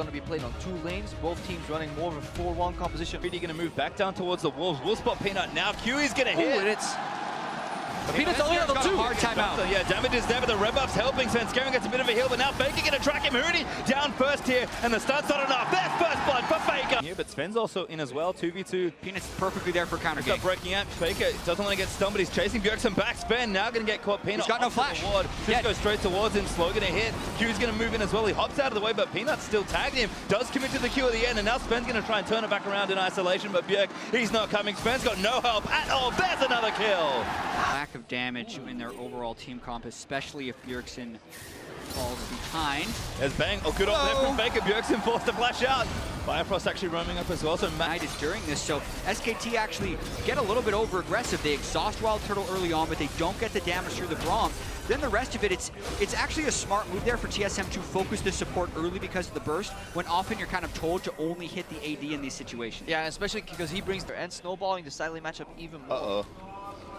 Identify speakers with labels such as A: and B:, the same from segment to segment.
A: Going to be playing on two lanes, both teams running more of a 4-1 composition.
B: Really going to move back down towards the Wolves. We'll spot Peanut now. Q's going to hit.
A: And it's... Peanut's only level 2.
C: Hard timeout.
B: Yeah, damage is there, but the red buff's helping. Svenskeren gets a bit of a heal, but now Faker going to track him. Hooney down first here, and the stun's not enough. There's first blood for Faker. Here, but Sven's also in as well, 2v2.
C: Peanut's perfectly there for counter game.
B: Breaking out. Faker doesn't want to get stunned, but he's chasing Bjergsen back. Sven now going to get caught. Peanut
C: he's got no flash.
B: Just goes straight towards him. Slow going to hit. Q's going to move in as well. He hops out of the way, but Peanut's still tagged him. Does commit to the Q at the end, and now Sven's going to try and turn it back around in isolation, but Bjerg, he's not coming. Sven's got no help at all. There's another kill.
C: Lack of damage in their overall team comp, especially if Bjergsen falls behind.
B: There's bang. Oh, good old there from Faker. Bjergsen forced to flash out. Bifrost actually roaming up as well. So
C: United during this, so SKT actually get a little bit over aggressive. They exhaust Wild Turtle early on, but they don't get the damage through the Braum. Then the rest of it, it's actually a smart move there for TSM to focus the support early because of the burst, when often you're kind of told to only hit the AD in these situations.
A: Yeah, especially because he brings and snowballing the silent matchup even more.
B: Uh-oh.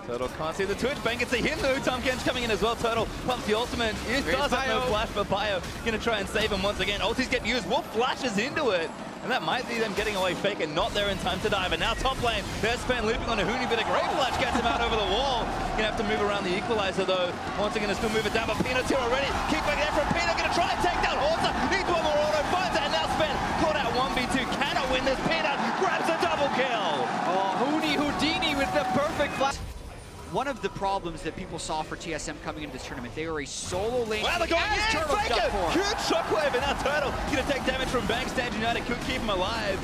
B: Turtle can't see the Twitch. Bang gets a hit though. Tom Ken's coming in as well. Turtle pumps the ultimate. He does have no flash, but Bio gonna try and save him once again. Ulti's getting used. Wolf flashes into it. And that might be them getting away. Faker not there in time to dive. And now top lane, there's Sven looping on a Hooney, but a great flash gets him out over the wall. Gonna have to move around the equalizer though. Once again, gonna still move it down, but Peanut's here already. Kick back there from Peanut, gonna try and take down Horta. Needs one more auto, finds it, and now Sven caught out 1v2. Cannot win this. Peanut grabs a double kill.
A: Oh, Hooney Houdini with the perfect flash.
C: One of the problems that people saw for TSM coming into this tournament, they were a solo lane.
B: Wow, they're going in! Faker! Huge shockwave, and now Turtle gonna take damage from Bang. Stand United could keep him alive.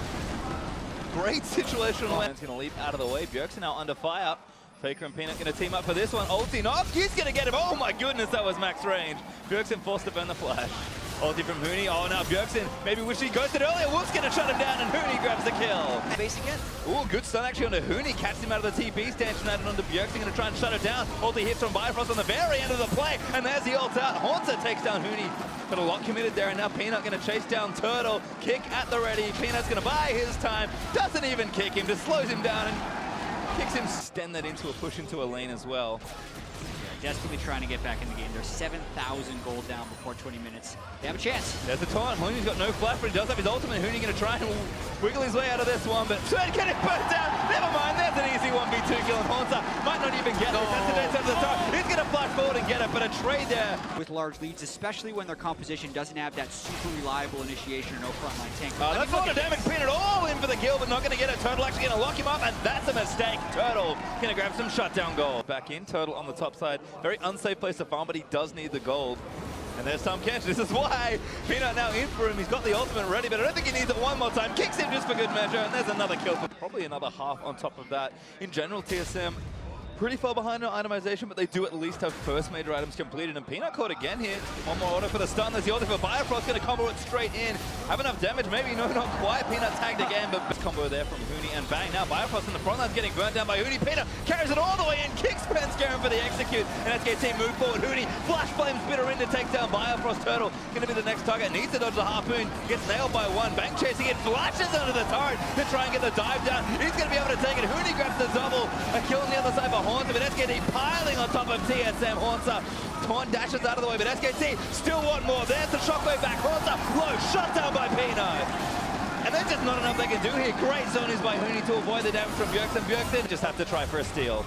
B: Great situational lane. Gonna leap out of the way. Bjergsen now under fire. Faker and Peanut gonna team up for this one. Ulti off. He's gonna get him. Oh my goodness, that was max range. Bjergsen forced to burn the flash. Ulti from Hooney. Oh, now Bjergsen maybe wish he ghosted earlier. Wolf's gonna shut him down, and Hooney grabs the kill.
A: Base again.
B: Ooh, good stun actually onto Hooney. Catches him out of the TP. Stand United onto Bjergsen. Gonna try and shut it down. Ulti hits from Bifrost on the very end of the play, and there's the ult out. Horta takes down Hooney. Got a lot committed there, and now Peanut gonna chase down Turtle. Kick at the ready. Peanut's gonna buy his time. Doesn't even kick him. Just slows him down and kicks him. Extend that into a push into a lane as well.
C: Desperately trying to get back in the game. They're 7,000 gold down before 20 minutes. They have a chance.
B: There's the taunt. Hooney's got no flash, but he does have his ultimate. Hooney going to try and wiggle his way out of this one, but Sven get it burnt down. Never mind, there's an easy 1v2 kill, and Horta might not even get it. That's the dead center of the top. He's going to flash forward and get it, but a trade there.
C: With large leads, especially when their composition doesn't have that super reliable initiation or no frontline tank.
B: That's a lot of damage. Peanut all in for the kill, but not going to get it. Turtle actually going to lock him up, and that's a mistake. Turtle going to grab some shutdown gold. Back in, Turtle on the top side. Very unsafe place to farm, but he does need the gold. And there's Tom Kench. This is why Peanut now in for him. He's got the ultimate ready, but I don't think he needs it one more time. Kicks him just for good measure, and there's another kill. Probably another half on top of that. In general, TSM pretty far behind on itemization, but they do at least have first major items completed. And Peanut caught again here. One more auto for the stun. There's the auto for Bifrost, going to combo it straight in. Have enough damage, maybe, no, not quite. Peanut tagged again, but combo there from Hooney and Bang. Now Bifrost in the front line's getting burnt down by Hooney. Peanut carries it all the way in, kicks Svenskeren for the execute. And SKT move forward. Hooney flash flames bitter in to take down Bifrost. Turtle going to be the next target. Needs to dodge the harpoon. Gets nailed by one. Bang chasing it, flashes under the turret to try and get the dive down. He's going to be able to take it. Hooney grabs the double. A kill on the other side for Horta, but SKT piling on top of TSM. Horta Taunt dashes out of the way, but SKT still want more. There's the shockwave back. Horta low, shut down by Peanut. And there's just not enough they can do here. Great zonies by Hooney to avoid the damage from Bjergsen. Bjergsen just have to try for a steal.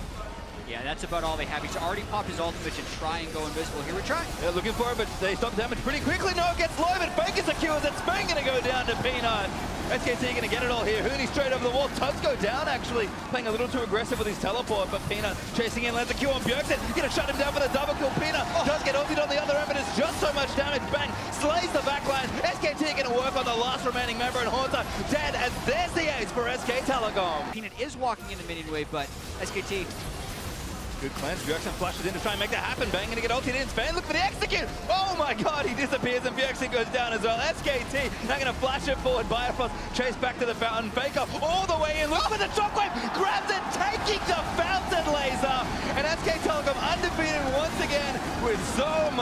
C: Yeah, that's about all they have. He's already popped his ultimate to try and go invisible. Here we try.
B: They're looking for it, but they stop damage pretty quickly. No, it gets low, but Faker secures it. Spain going to go down to Peanut. SKT going to get it all here. Hooney straight over the wall. Tugs go down, actually. Playing a little too aggressive with his teleport, but Peanut chasing in, lands a Q on Bjergsen. Going to shut him down for the double kill. Peanut does get ulted on the other end, but it's just so much damage. Bang slays the backline. SKT going to work on the last remaining member, and Horta dead, as there's the ace for SK Telecom.
C: Peanut is walking in the minion wave, but SKT...
B: Good cleanse. Bjergsen flashes in to try and make that happen. Bang going to get ulted in. Sven, look for the execute. Oh my god, he disappears and Bjergsen goes down as well. SKT now going to flash it forward. Bifrost chase back to the fountain. Faker all the way in. Look for the shockwave. Grabs it, taking the fountain laser. And SK Telecom undefeated once again with so much.